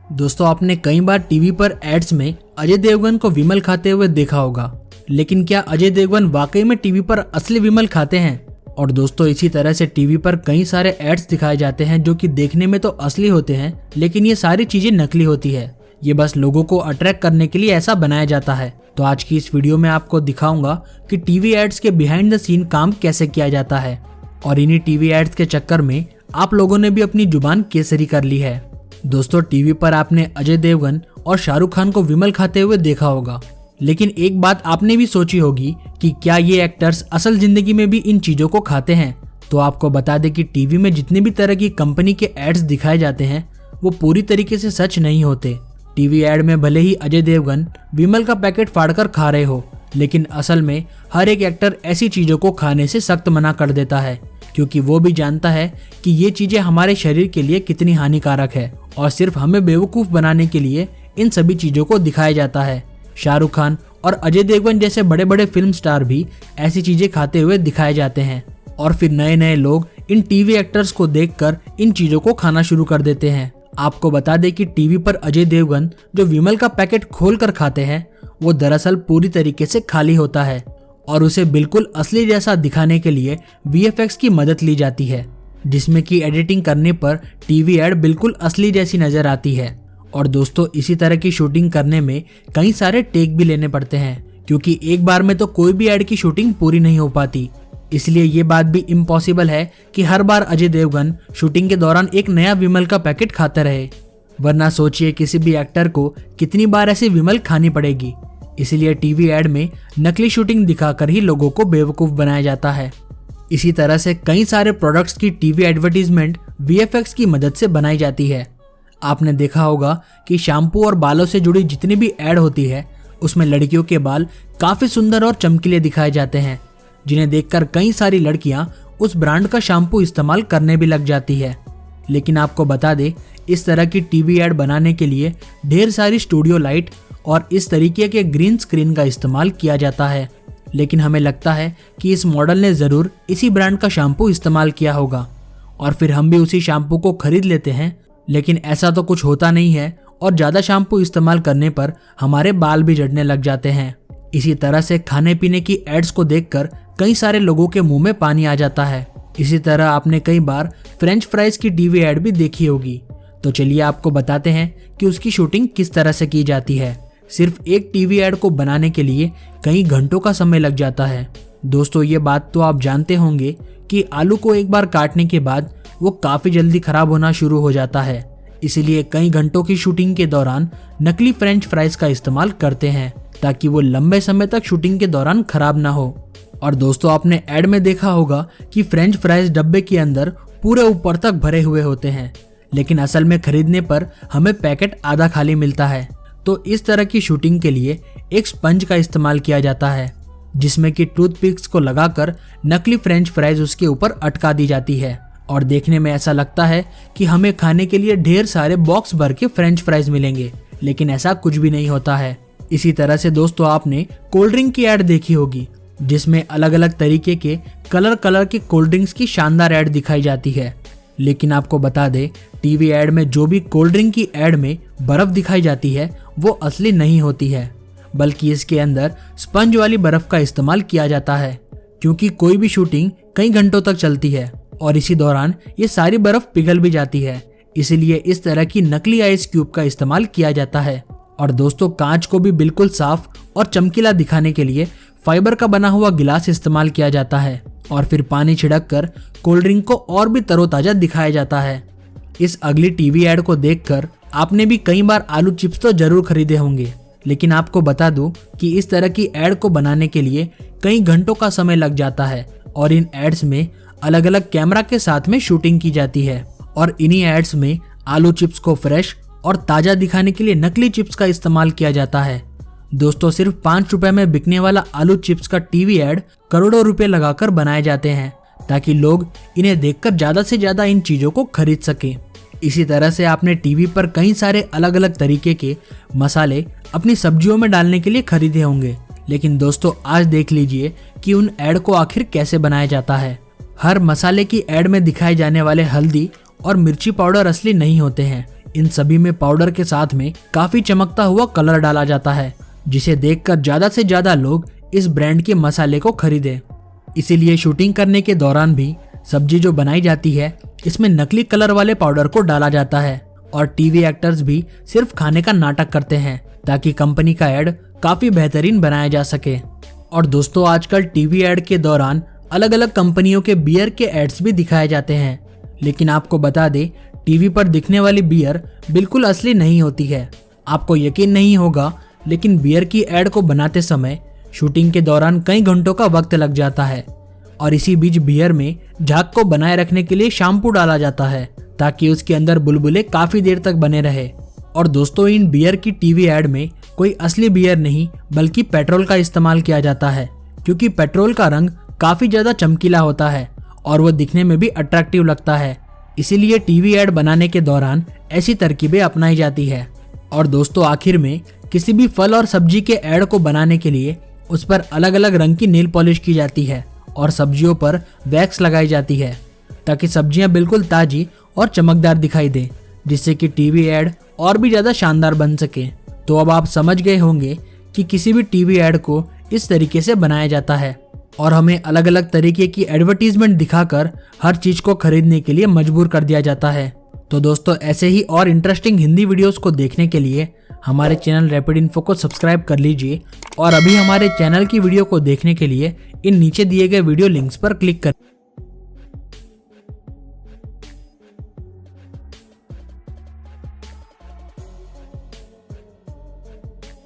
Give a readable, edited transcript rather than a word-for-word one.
दोस्तों आपने कई बार टीवी पर एड्स में अजय देवगन को विमल खाते हुए देखा होगा, लेकिन क्या अजय देवगन वाकई में टीवी पर असली विमल खाते हैं? और दोस्तों इसी तरह से टीवी पर कई सारे एड्स दिखाए जाते हैं जो कि देखने में तो असली होते हैं, लेकिन ये सारी चीजें नकली होती है। ये बस लोगों को अट्रैक्ट करने के लिए ऐसा बनाया जाता है। तो आज की इस वीडियो में आपको दिखाऊंगा कि टीवी एड्स के बिहाइंड द सीन काम कैसे किया जाता है, और इन्हीं टीवी एड्स के चक्कर में आप लोगों ने भी अपनी जुबान केसरी कर ली है। दोस्तों टीवी पर आपने अजय देवगन और शाहरुख खान को विमल खाते हुए देखा होगा, लेकिन एक बात आपने भी सोची होगी कि क्या ये एक्टर्स असल जिंदगी में भी इन चीजों को खाते हैं? तो आपको बता दें कि टीवी में जितने भी तरह की कंपनी के एड्स दिखाए जाते हैं वो पूरी तरीके से सच नहीं होते। टीवी एड में भले ही अजय देवगन विमल का पैकेट फाड़कर खा रहे हो, लेकिन असल में हर एक एक्टर ऐसी चीजों को खाने से सख्त मना कर देता है, क्योंकि वो भी जानता है कि ये चीजें हमारे शरीर के लिए कितनी हानिकारक है, और सिर्फ हमें बेवकूफ बनाने के लिए इन सभी चीजों को दिखाया जाता है। शाहरुख खान और अजय देवगन जैसे बड़े बड़े फिल्म स्टार भी ऐसी चीजें खाते हुए दिखाए जाते हैं, और फिर नए नए लोग इन टीवी एक्टर्स को देखकर इन चीजों को खाना शुरू कर देते हैं। आपको बता दें कि टीवी पर अजय देवगन जो विमल का पैकेट खोल कर खाते हैं वो दरअसल पूरी तरीके से खाली होता है, और उसे बिल्कुल असली जैसा दिखाने के लिए VFX की मदद ली जाती है, जिसमें कि एडिटिंग करने पर टीवी एड बिल्कुल असली जैसी नजर आती है। और दोस्तों इसी तरह की शूटिंग करने में कई सारे टेक भी लेने पड़ते हैं, क्योंकि एक बार में तो कोई भी एड की शूटिंग पूरी नहीं हो पाती। इसलिए ये बात भी इम्पॉसिबल है कि हर बार अजय देवगन शूटिंग के दौरान एक नया विमल का पैकेट खाता रहे, वरना सोचिए किसी भी एक्टर को कितनी बार ऐसी विमल खानी पड़ेगी। इसलिए टीवी एड में नकली शूटिंग दिखाकर ही लोगों को बेवकूफ बनाया जाता है। इसी तरह से कई सारे प्रोडक्ट्स की टीवी एडवर्टीजमेंट VFX की मदद से बनाई जाती है। आपने देखा होगा कि शैम्पू और बालों से जुड़ी जितनी भी एड होती है उसमें लड़कियों के बाल काफी सुंदर और चमकीले दिखाए जाते हैं, जिन्हें देखकर कई सारी लड़कियां उस ब्रांड का शैम्पू इस्तेमाल करने भी लग जाती है। लेकिन आपको बता दें, इस तरह की टीवी एड बनाने के लिए ढेर सारी स्टूडियो लाइट और इस तरीके के ग्रीन स्क्रीन का इस्तेमाल किया जाता है, लेकिन हमें लगता है कि इस मॉडल ने ज़रूर इसी ब्रांड का शैम्पू इस्तेमाल किया होगा, और फिर हम भी उसी शैम्पू को खरीद लेते हैं। लेकिन ऐसा तो कुछ होता नहीं है, और ज़्यादा शैम्पू इस्तेमाल करने पर हमारे बाल भी झड़ने लग जाते हैं। इसी तरह से खाने पीने की एड्स को देखकर कई सारे लोगों के मुंह में पानी आ जाता है। इसी तरह आपने कई बार फ्रेंच फ्राइज की टीवी एड भी देखी होगी। तो चलिए आपको बताते हैं कि उसकी शूटिंग किस तरह से की जाती है। सिर्फ एक टीवी एड को बनाने के लिए कई घंटों का समय लग जाता है। दोस्तों ये बात तो आप जानते होंगे कि आलू को एक बार काटने के बाद वो काफ़ी जल्दी खराब होना शुरू हो जाता है, इसीलिए कई घंटों की शूटिंग के दौरान नकली फ्रेंच फ्राइज का इस्तेमाल करते हैं, ताकि वो लंबे समय तक शूटिंग के दौरान खराब ना हो। और दोस्तों आपने एड में देखा होगा कि फ्रेंच फ्राइज डब्बे के अंदर पूरे ऊपर तक भरे हुए होते हैं, लेकिन असल में खरीदने पर हमें पैकेट आधा खाली मिलता है। तो इस तरह की शूटिंग के लिए एक स्पंज का इस्तेमाल किया जाता है, जिसमें कि टूथपिक्स को लगाकर नकली फ्रेंच फ्राइज उसके ऊपर अटका दी जाती है, और देखने में ऐसा लगता है कि हमें खाने के लिए ढेर सारे बॉक्स भर के फ्रेंच फ्राइज मिलेंगे, लेकिन ऐसा कुछ भी नहीं होता है। इसी तरह से दोस्तों आपने कोल्ड ड्रिंक की एड देखी होगी, जिसमें अलग अलग तरीके के कलर के कोल्ड ड्रिंक्स की शानदार एड दिखाई जाती है। लेकिन आपको बता दें, टीवी एड में जो भी कोल्ड ड्रिंक की एड में बर्फ दिखाई जाती है वो असली नहीं होती है, बल्कि इसके अंदर स्पंज वाली बर्फ का इस्तेमाल किया जाता है, क्योंकि कोई भी शूटिंग कई घंटों तक चलती है और इसी दौरान ये सारी बर्फ पिघल भी जाती है। इसलिए इस तरह की नकली आइस क्यूब का इस्तेमाल किया जाता है। और दोस्तों कांच को भी बिल्कुल साफ और चमकीला दिखाने के लिए फाइबर का बना हुआ गिलास इस्तेमाल किया जाता है, और फिर पानी छिड़क कर कोल्ड ड्रिंक को और भी तरोताजा दिखाया जाता है। इस अगली टीवी एड को देखकर आपने भी कई बार आलू चिप्स तो जरूर खरीदे होंगे, लेकिन आपको बता दूं कि इस तरह की एड को बनाने के लिए कई घंटों का समय लग जाता है, और इन एड्स में अलग अलग कैमरा के साथ में शूटिंग की जाती है, और इन्हीं एड्स में आलू चिप्स को फ्रेश और ताज़ा दिखाने के लिए नकली चिप्स का इस्तेमाल किया जाता है। दोस्तों सिर्फ 5 रुपए में बिकने वाला आलू चिप्स का टीवी एड करोड़ों रुपए लगाकर बनाए जाते हैं, ताकि लोग इन्हें देखकर ज़्यादा से ज़्यादा इन चीज़ों को खरीद सकें। इसी तरह से आपने टीवी पर कई सारे अलग अलग तरीके के मसाले अपनी सब्जियों में डालने के लिए खरीदे होंगे, लेकिन दोस्तों आज देख लीजिए कि उन एड को आखिर कैसे बनाया जाता है। हर मसाले की एड में दिखाए जाने वाले हल्दी और मिर्ची पाउडर असली नहीं होते हैं, इन सभी में पाउडर के साथ में काफी चमकता हुआ कलर डाला जाता है, जिसे देखकर ज्यादा से ज्यादा लोग इस ब्रांड के मसाले को खरीदे। इसीलिए शूटिंग करने के दौरान भी सब्जी जो बनाई जाती है इसमें नकली कलर वाले पाउडर को डाला जाता है और टीवी एक्टर्स भी सिर्फ खाने का नाटक करते हैं ताकि कंपनी का एड काफी बेहतरीन बनाया जा सके। और दोस्तों, आजकल टीवी एड के दौरान अलग अलग कंपनियों के बियर के एड्स भी दिखाए जाते हैं, लेकिन आपको बता दें टीवी पर दिखने वाली बियर बिल्कुल असली नहीं होती है। आपको यकीन नहीं होगा, लेकिन बियर की एड को बनाते समय शूटिंग के दौरान कई घंटों का वक्त लग जाता है और इसी बीच बियर में झाग को बनाए रखने के लिए शैम्पू डाला जाता है ताकि उसके अंदर बुलबुले काफी देर तक बने रहे। और दोस्तों, इन बियर की टीवी एड में कोई असली बियर नहीं बल्कि पेट्रोल का इस्तेमाल किया जाता है, क्योंकि पेट्रोल का रंग काफी ज्यादा चमकीला होता है और वो दिखने में भी अट्रैक्टिव लगता है। इसीलिए टीवी एड बनाने के दौरान ऐसी तरकीबें अपनाई जाती है। और दोस्तों, आखिर में किसी भी फल और सब्जी के एड को बनाने के लिए उस पर अलग अलग रंग की नेल पॉलिश की जाती है और सब्जियों पर वैक्स लगाई जाती है ताकि सब्जियां बिल्कुल ताजी और चमकदार दिखाई दें, जिससे कि टीवी एड और भी ज्यादा शानदार बन सके। तो अब आप समझ गए होंगे कि किसी भी टीवी एड को इस तरीके से बनाया जाता है और हमें अलग अलग तरीके की एडवर्टीजमेंट दिखाकर हर चीज को खरीदने के लिए मजबूर कर दिया जाता है। तो दोस्तों, ऐसे ही और इंटरेस्टिंग हिंदी वीडियोस को देखने के लिए हमारे चैनल रैपिड इन्फो को सब्सक्राइब कर लीजिए और अभी हमारे चैनल की वीडियो को देखने के लिए इन नीचे दिए गए वीडियो लिंक्स पर क्लिक करें।